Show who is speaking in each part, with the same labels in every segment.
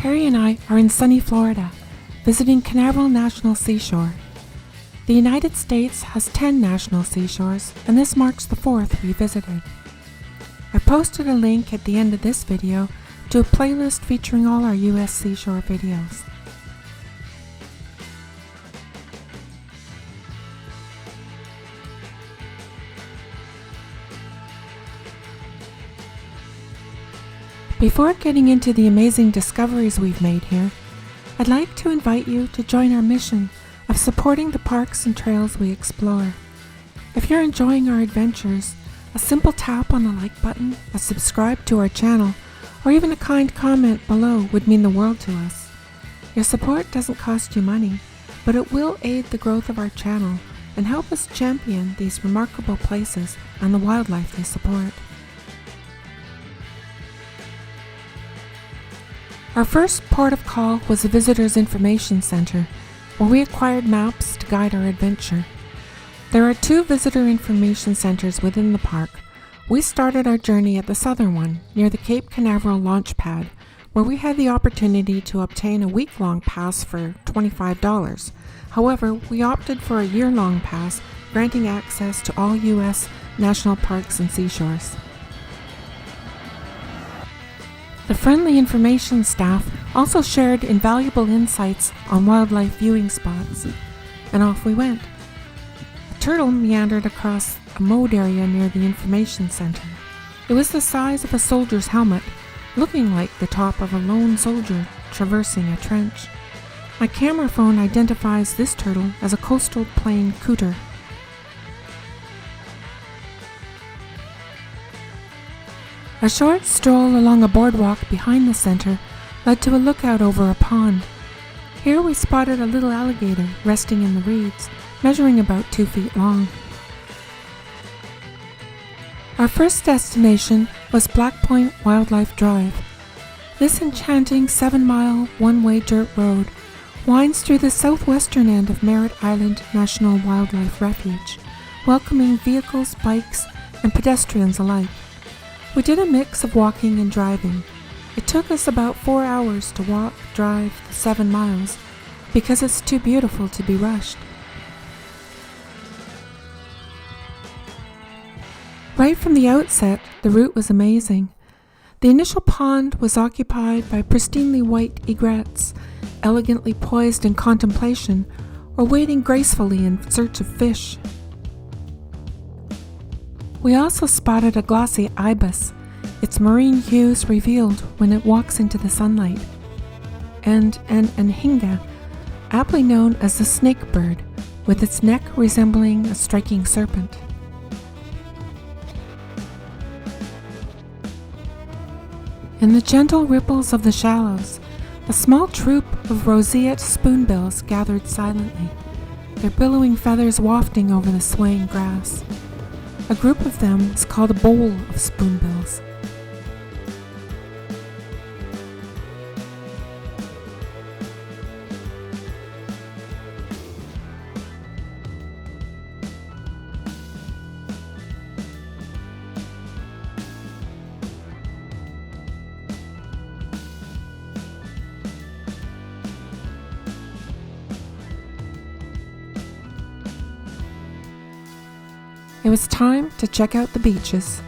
Speaker 1: Harry and I are in sunny Florida, visiting Canaveral National Seashore. The United States has 10 national seashores, and this marks the 4th we visited. I posted a link at the end of this video to a playlist featuring all our US seashore videos. Before getting into the amazing discoveries we've made here, I'd like to invite you to join our mission of supporting the parks and trails we explore. If you're enjoying our adventures, a simple tap on the like button, a subscribe to our channel, or even a kind comment below would mean the world to us. Your support doesn't cost you money, but it will aid the growth of our channel and help us champion these remarkable places and the wildlife they support. Our first port of call was the Visitors Information Center, where we acquired maps to guide our adventure. There are 2 visitor information centers within the park. We started our journey at the southern one, near the Cape Canaveral launch pad, where we had the opportunity to obtain a week-long pass for $25. However, we opted for a year-long pass, granting access to all U.S. national parks and seashores. The friendly information staff also shared invaluable insights on wildlife viewing spots, and off we went. A turtle meandered across a mowed area near the information center. It was the size of a soldier's helmet, looking like the top of a lone soldier traversing a trench. My camera phone identifies this turtle as a coastal plain cooter. A short stroll along a boardwalk behind the center led to a lookout over a pond. Here we spotted a little alligator resting in the reeds, measuring about 2 feet long. Our first destination was Blackpoint Wildlife Drive. This enchanting 7-mile one-way dirt road winds through the southwestern end of Merritt Island National Wildlife Refuge, welcoming vehicles, bikes, and pedestrians alike. We did a mix of walking and driving. It took us about 4 hours to walk, drive the 7 miles, because it's too beautiful to be rushed. Right from the outset, the route was amazing. The initial pond was occupied by pristinely white egrets, elegantly poised in contemplation or wading gracefully in search of fish. We also spotted a glossy ibis, its marine hues revealed when it walks into the sunlight, and an anhinga, aptly known as the snake bird, with its neck resembling a striking serpent. In the gentle ripples of the shallows, a small troop of roseate spoonbills gathered silently, their billowing feathers wafting over the swaying grass. A group of them is called a bowl of spoonbills. It was time to check out the beaches.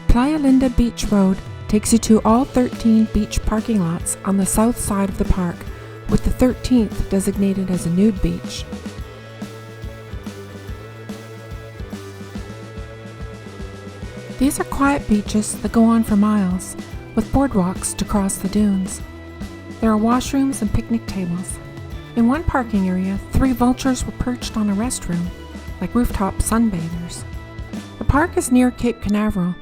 Speaker 1: Playa Linda Beach Road takes you to all 13 beach parking lots on the south side of the park, with the 13th designated as a nude beach. These are quiet beaches that go on for miles, with boardwalks to cross the dunes. There are washrooms and picnic tables. In one parking area, 3 vultures were perched on a restroom, like rooftop sunbathers. The park is near Cape Canaveral,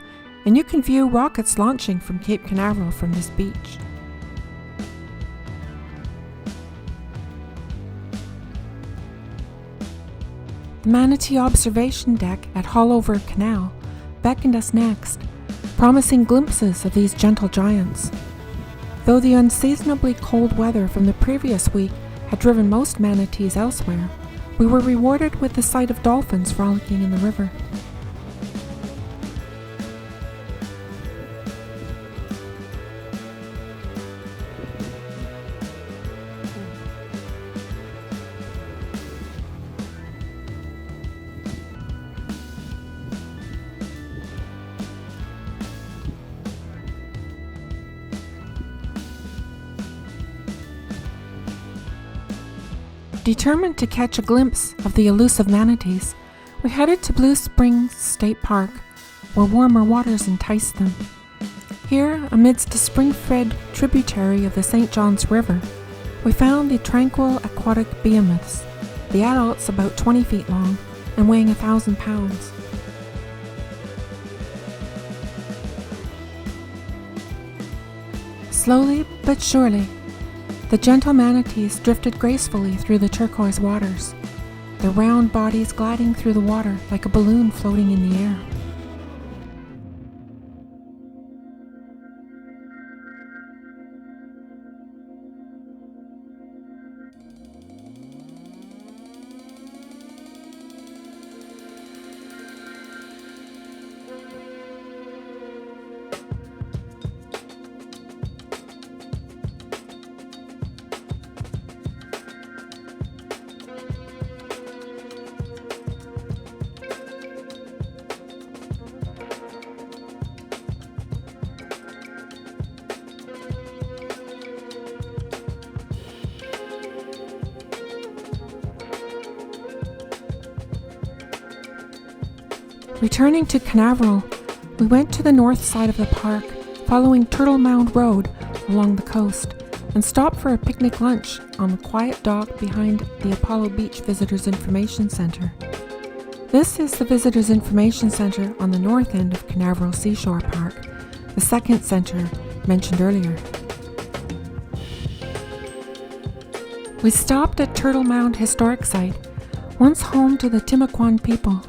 Speaker 1: and you can view rockets launching from Cape Canaveral from this beach. The Manatee observation deck at Alligator Canal beckoned us next, promising glimpses of these gentle giants. Though the unseasonably cold weather from the previous week had driven most manatees elsewhere, we were rewarded with the sight of dolphins frolicking in the river. Determined to catch a glimpse of the elusive manatees, we headed to Blue Springs State Park, where warmer waters enticed them. Here, amidst a spring-fed tributary of the St. Johns River, we found the tranquil aquatic behemoths, the adults about 20 feet long and weighing 1,000 pounds. Slowly but surely, the gentle manatees drifted gracefully through the turquoise waters, their round bodies gliding through the water like a balloon floating in the air. Returning to Canaveral, we went to the north side of the park, following Turtle Mound Road along the coast, and stopped for a picnic lunch on the quiet dock behind the Apollo Beach Visitors Information Center. This is the Visitors Information Center on the north end of Canaveral Seashore Park, the second center mentioned earlier. We stopped at Turtle Mound Historic Site, once home to the Timucuan people.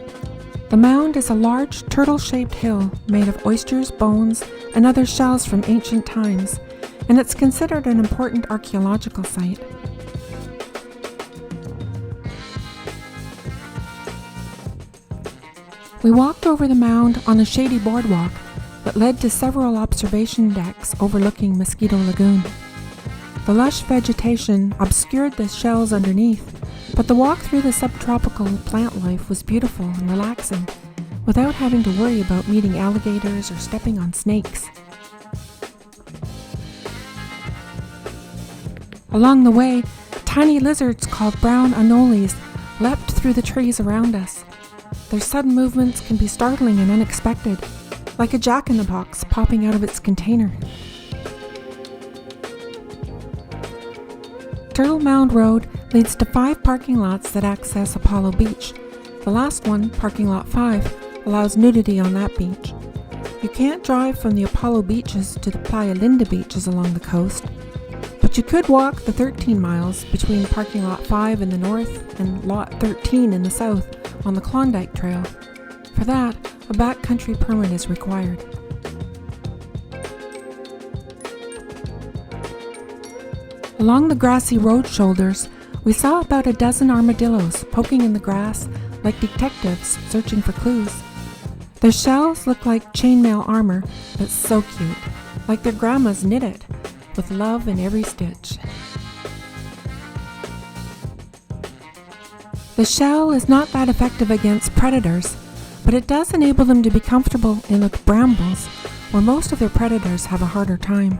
Speaker 1: The mound is a large turtle-shaped hill made of oysters, bones, and other shells from ancient times, and it's considered an important archaeological site. We walked over the mound on a shady boardwalk that led to several observation decks overlooking Mosquito Lagoon. The lush vegetation obscured the shells underneath, but the walk through the subtropical plant life was beautiful and relaxing, without having to worry about meeting alligators or stepping on snakes. Along the way, tiny lizards called brown anoles leapt through the trees around us. Their sudden movements can be startling and unexpected, like a jack-in-the-box popping out of its container. Turtle Mound Road leads to 5 parking lots that access Apollo Beach. The last one, parking lot 5, allows nudity on that beach. You can't drive from the Apollo beaches to the Playa Linda beaches along the coast, but you could walk the 13 miles between parking lot 5 in the north and lot 13 in the south on the Klondike Trail. For that, a backcountry permit is required. Along the grassy road shoulders, we saw about a dozen armadillos poking in the grass like detectives searching for clues. Their shells look like chainmail armor that's so cute, like their grandmas knit it, with love in every stitch. The shell is not that effective against predators, but it does enable them to be comfortable in the brambles, where most of their predators have a harder time.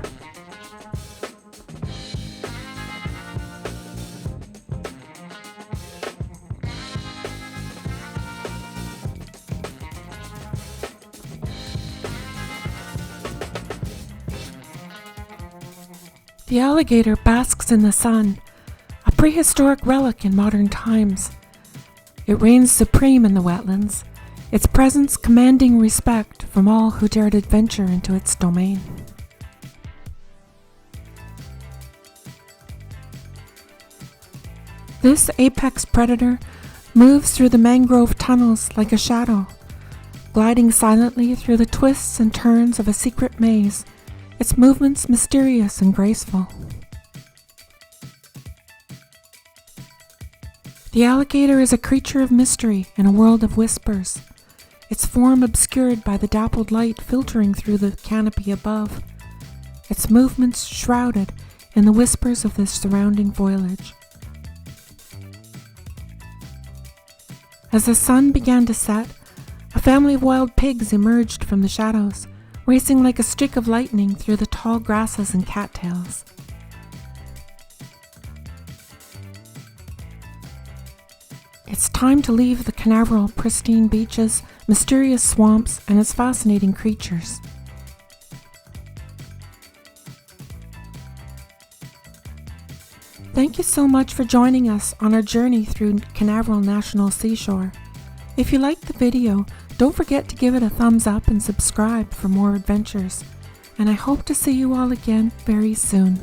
Speaker 1: The alligator basks in the sun, a prehistoric relic in modern times. It reigns supreme in the wetlands, its presence commanding respect from all who dare to venture into its domain. This apex predator moves through the mangrove tunnels like a shadow, gliding silently through the twists and turns of a secret maze, its movements mysterious and graceful. The alligator is a creature of mystery in a world of whispers, its form obscured by the dappled light filtering through the canopy above, its movements shrouded in the whispers of the surrounding foliage. As the sun began to set, a family of wild pigs emerged from the shadows, racing like a streak of lightning through the tall grasses and cattails. time to leave the Canaveral pristine beaches, mysterious swamps, and its fascinating creatures. Thank you so much for joining us on our journey through Canaveral National Seashore. If you liked the video, don't forget to give it a thumbs up and subscribe for more adventures. And I hope to see you all again very soon.